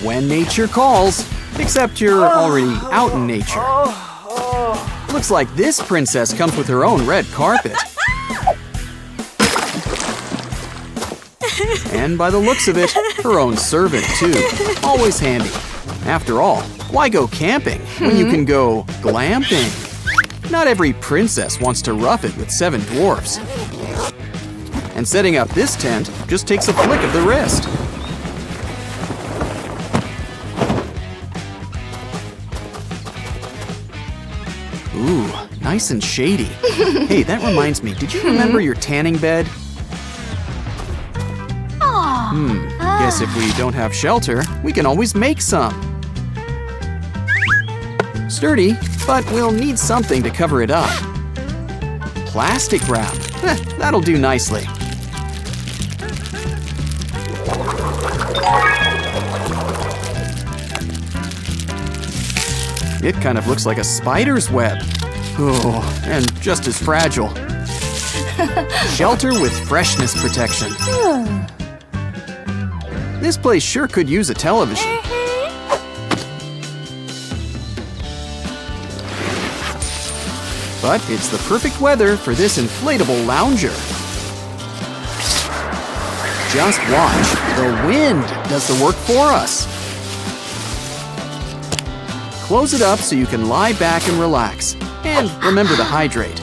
When nature calls. Except you're already out in nature. Looks like this princess comes with her own red carpet. And by the looks of it, her own servant too. Always handy. After all, why go camping when you can go glamping? Not every princess wants to rough it with 7 dwarfs. And setting up this tent just takes a flick of the wrist. Ooh, nice and shady. Hey, that reminds me, did you remember your tanning bed? Guess if we don't have shelter, we can always make some. Sturdy, but we'll need something to cover it up. Plastic wrap. That'll do nicely. It kind of looks like a spider's web. Oh, and just as fragile. Shelter with freshness protection. This place sure could use a television. But it's the perfect weather for this inflatable lounger. Just watch, the wind does the work for us. Close it up so you can lie back and relax. And remember to hydrate.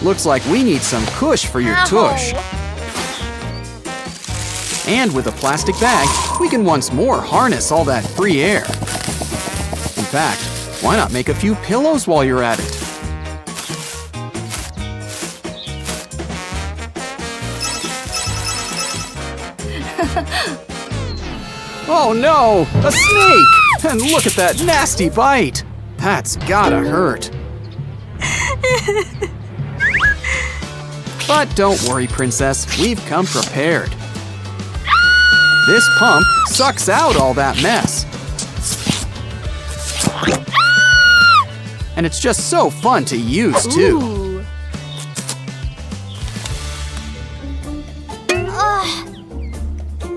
Looks like we need some cush for your tush. And with a plastic bag, we can once more harness all that free air. In fact, why not make a few pillows while you're at it? Oh no, a snake! And look at that nasty bite! That's gotta hurt. But don't worry, princess, we've come prepared. This pump sucks out all that mess. And it's just so fun to use, too.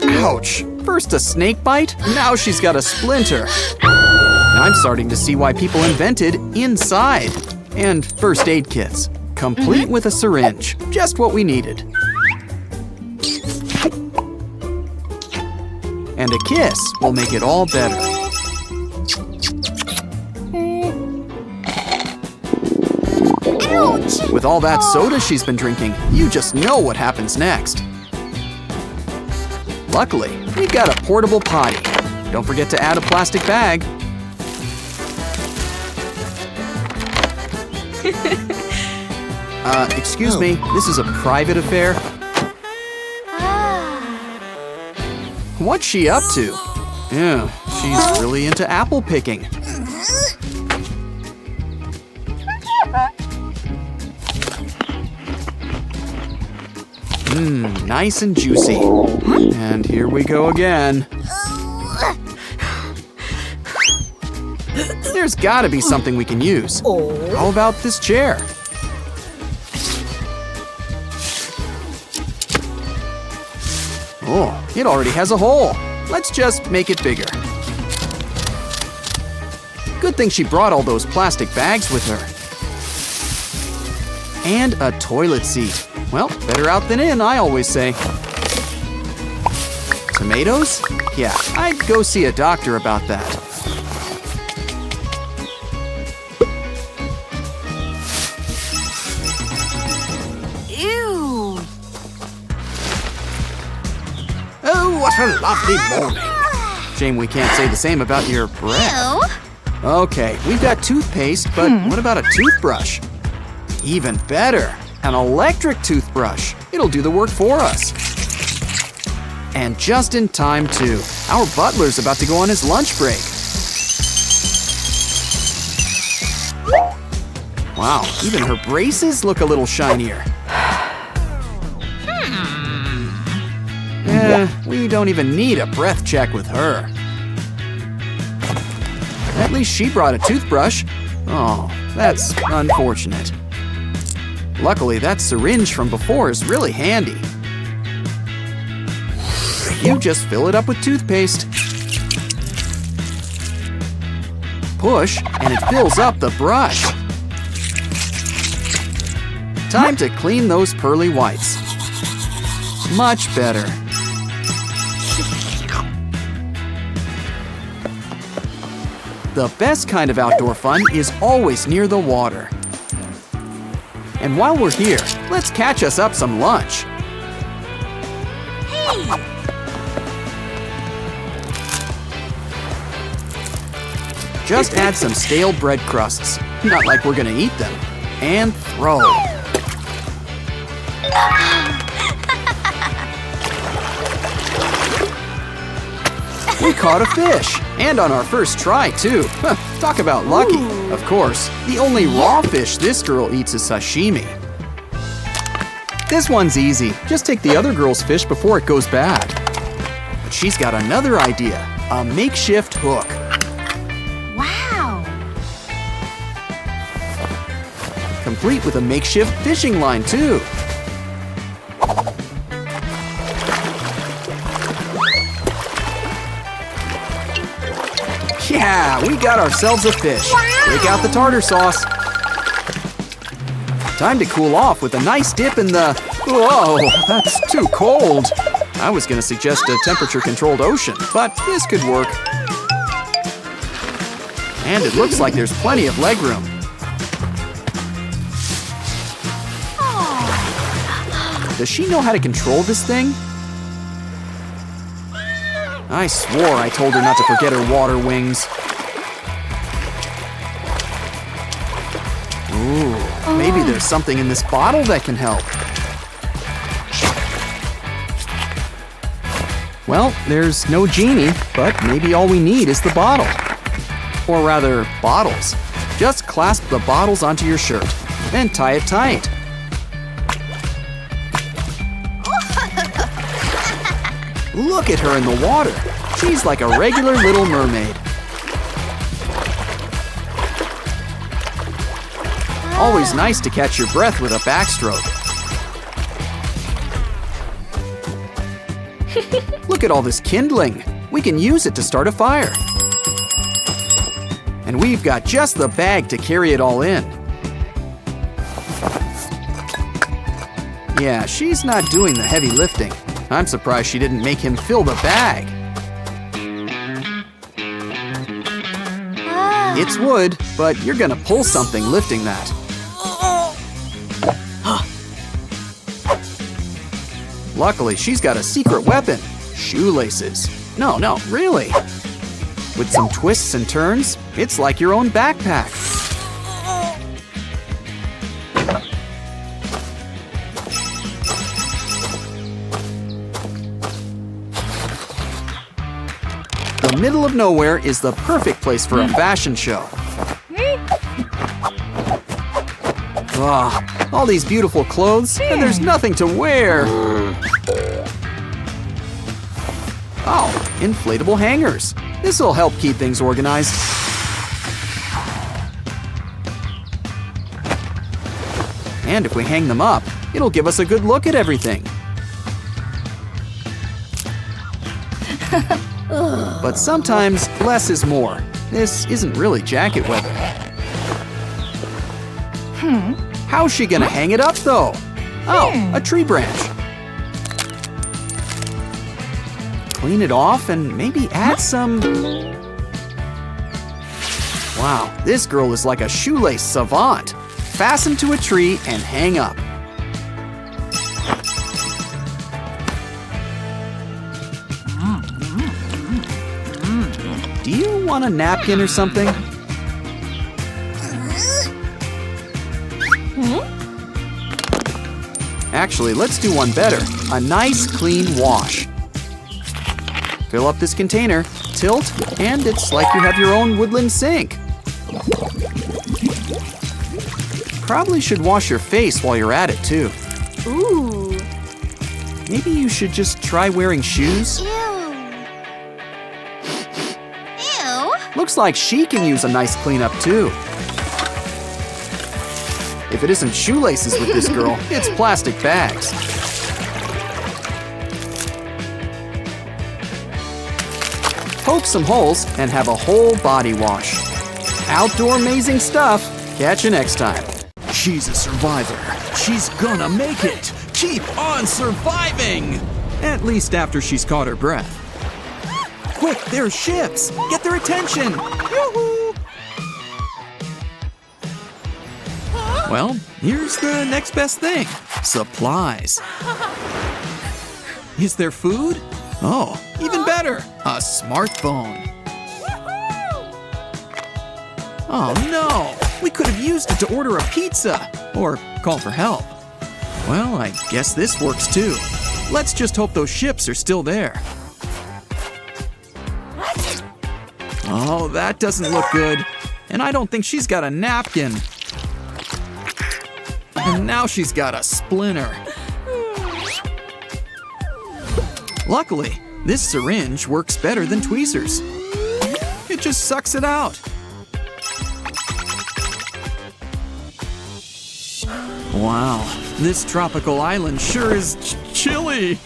Ouch! First a snake bite, now she's got a splinter. Now I'm starting to see why people invented inside. And first aid kits, complete with a syringe. Just what we needed. And a kiss will make it all better. Ouch! With all that soda she's been drinking, you just know what happens next. Luckily, we've got a portable potty. Don't forget to add a plastic bag. Excuse me, this is a private affair. What's she up to? Yeah, she's really into apple picking. Nice and juicy. And here we go again. There's gotta be something we can use. How about this chair? Oh, it already has a hole. Let's just make it bigger. Good thing she brought all those plastic bags with her. And a toilet seat. Well, better out than in, I always say. Tomatoes? Yeah, I'd go see a doctor about that. Ew! Oh, what a lovely morning. Shame we can't say the same about your breath. Ew! Okay, we've got toothpaste, but what about a toothbrush? Even better, an electric toothbrush. It'll do the work for us. And just in time, too. Our butler's about to go on his lunch break. Wow, even her braces look a little shinier. We don't even need a breath check with her. At least she brought a toothbrush. Oh, that's unfortunate. Luckily, that syringe from before is really handy. You just fill it up with toothpaste. Push, and it fills up the brush. Time to clean those pearly whites. Much better. The best kind of outdoor fun is always near the water. And while we're here, let's catch us up some lunch. Just add some stale bread crusts, not like we're gonna eat them, and throw. We caught a fish, and on our first try, too. Talk about lucky. Of course, the only raw fish this girl eats is sashimi. This one's easy. Just take the other girl's fish before it goes bad. But she's got another idea, a makeshift hook. Wow! Complete with a makeshift fishing line, too. Yeah, we got ourselves a fish. Wow. Break out the tartar sauce. Time to cool off with a nice dip in the... Whoa, that's too cold. I was gonna suggest a temperature-controlled ocean, but this could work. And it looks like there's plenty of legroom. Does she know how to control this thing? I swore I told her not to forget her water wings. Ooh, maybe there's something in this bottle that can help. Well, there's no genie, but maybe all we need is the bottle. Or rather, bottles. Just clasp the bottles onto your shirt and tie it tight. Look at her in the water. She's like a regular little mermaid. Always nice to catch your breath with a backstroke. Look at all this kindling. We can use it to start a fire. And we've got just the bag to carry it all in. Yeah, she's not doing the heavy lifting. I'm surprised she didn't make him fill the bag. It's wood, but you're gonna pull something lifting that. Luckily, she's got a secret weapon. Shoelaces. No, really. With some twists and turns, it's like your own backpack. The middle of nowhere is the perfect place for a fashion show. Ah, all these beautiful clothes, and there's nothing to wear. Oh, inflatable hangers. This'll help keep things organized. And if we hang them up, it'll give us a good look at everything. But sometimes less is more. This isn't really jacket weather. How's she gonna hang it up though? Oh, a tree branch. Clean it off and maybe add some... Wow, this girl is like a shoelace savant. Fasten to a tree and hang up. Do you want a napkin or something? Actually, let's do one better. A nice clean wash. Fill up this container, tilt, and it's like you have your own woodland sink. Probably should wash your face while you're at it, too. Ooh. Maybe you should just try wearing shoes? Ew. Ew. Looks like she can use a nice cleanup, too. If it isn't shoelaces with this girl, it's plastic bags. Poke some holes and have a whole body wash. Outdoor amazing stuff. Catch you next time. She's a survivor. She's gonna make it. Keep on surviving! At least after she's caught her breath. Quick, there are ships! Get their attention! Yoo-hoo! Well, here's the next best thing. Supplies. Is there food? Oh, even better, a smartphone. Oh no, we could have used it to order a pizza or call for help. Well, I guess this works too. Let's just hope those ships are still there. Oh, that doesn't look good. And I don't think she's got a napkin. And now she's got a splinter. Luckily, this syringe works better than tweezers. It just sucks it out. Wow, this tropical island sure is chilly.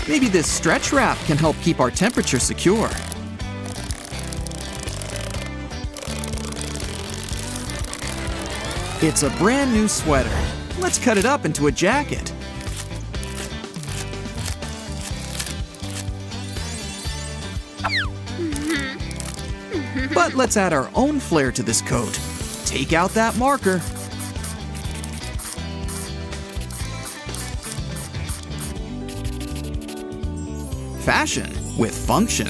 Maybe this stretch wrap can help keep our temperature secure. It's a brand new sweater. Let's cut it up into a jacket. But let's add our own flair to this coat. Take out that marker. Fashion with function.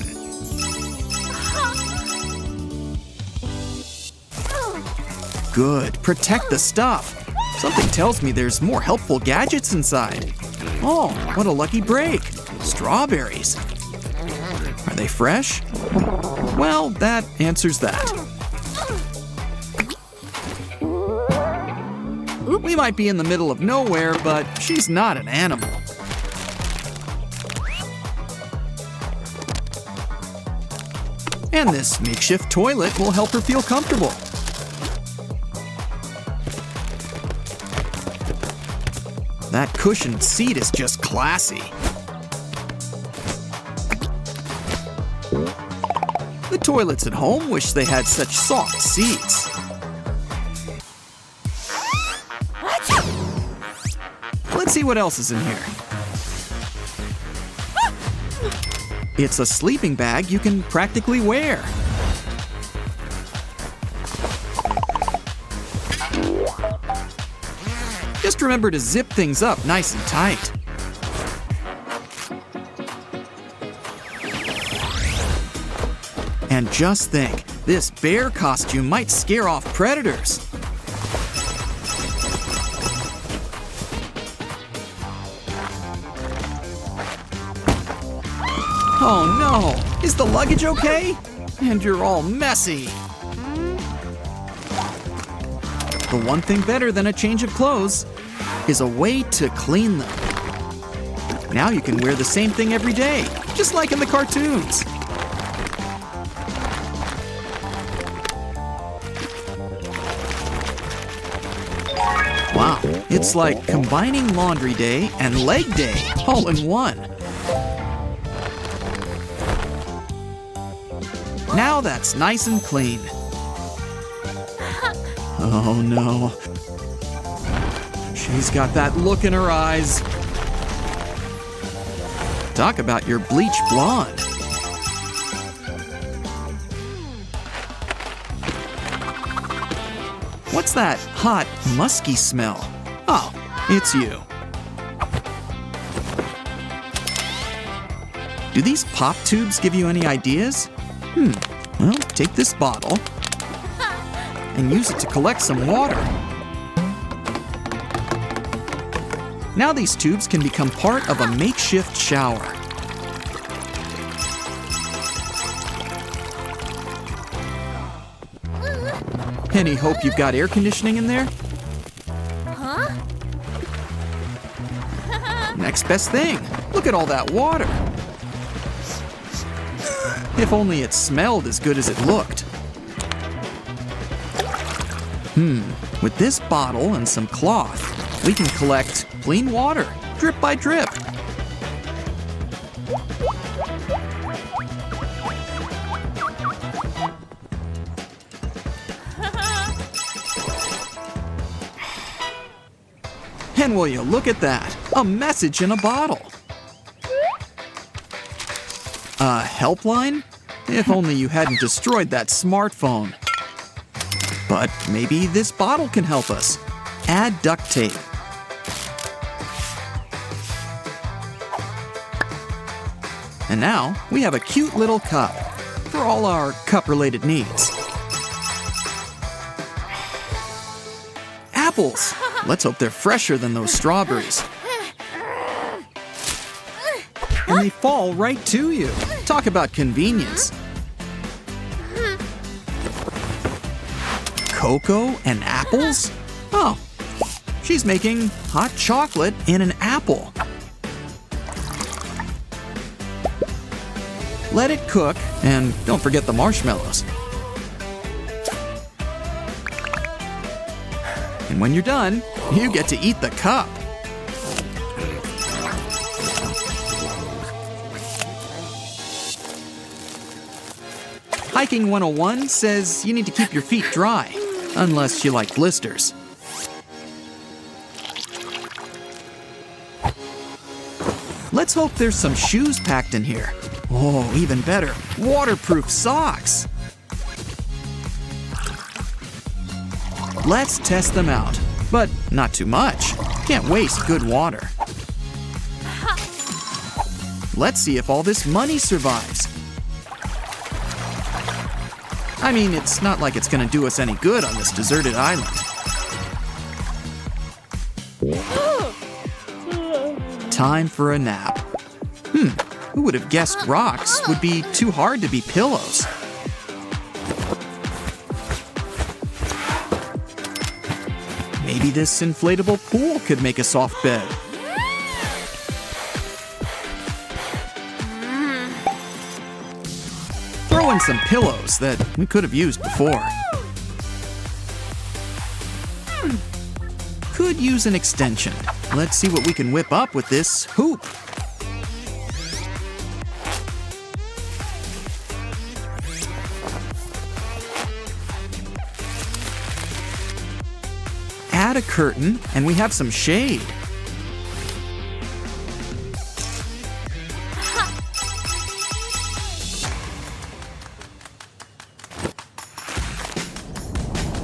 Good, protect the stuff. Something tells me there's more helpful gadgets inside. Oh, what a lucky break. Strawberries. Are they fresh? Well, that answers that. We might be in the middle of nowhere, but she's not an animal. And this makeshift toilet will help her feel comfortable. That cushioned seat is just classy. The toilets at home wish they had such soft seats. Let's see what else is in here. It's a sleeping bag you can practically wear. Just remember to zip things up nice and tight. And just think, this bear costume might scare off predators. Oh no! Is the luggage okay? And you're all messy. The one thing better than a change of clothes is a way to clean them. Now you can wear the same thing every day, just like in the cartoons. Wow, it's like combining laundry day and leg day all in one. Now that's nice and clean. Oh no. She's got that look in her eyes. Talk about your bleached blonde. What's that hot, musky smell? Oh, it's you. Do these pop tubes give you any ideas? Well, take this bottle and use it to collect some water. Now these tubes can become part of a makeshift shower. Any hope you've got air conditioning in there? Next best thing. Look at all that water. If only it smelled as good as it looked. With this bottle and some cloth, we can collect clean water, drip by drip. And will you look at that? A message in a bottle. A helpline? If only you hadn't destroyed that smartphone. But maybe this bottle can help us. Add duct tape. And now we have a cute little cup for all our cup-related needs. Apples! Let's hope they're fresher than those strawberries. And they fall right to you. Talk about convenience. Cocoa and apples? Oh, she's making hot chocolate in an apple. Let it cook, and don't forget the marshmallows. And when you're done, you get to eat the cup. Hiking 101 says you need to keep your feet dry, unless you like blisters. Let's hope there's some shoes packed in here. Oh, even better, waterproof socks. Let's test them out, but not too much. Can't waste good water. Let's see if all this money survives. I mean, it's not like it's gonna do us any good on this deserted island. Time for a nap. Who would have guessed rocks would be too hard to be pillows? Maybe this inflatable pool could make a soft bed. Throw in some pillows that we could have used before. Could use an extension. Let's see what we can whip up with this hoop. Add a curtain, and we have some shade.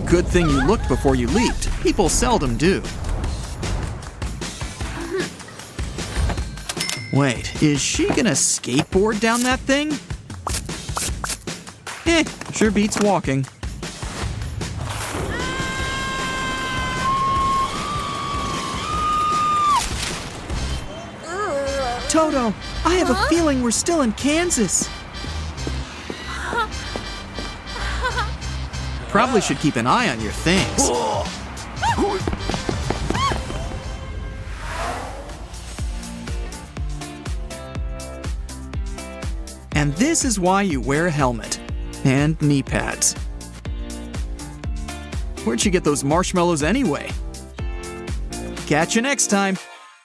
Good thing you looked before you leaped. People seldom do. Wait, is she gonna skateboard down that thing? Sure beats walking. Toto, I have a feeling we're still in Kansas. Probably should keep an eye on your things. And this is why you wear a helmet and knee pads. Where'd you get those marshmallows anyway? Catch you next time.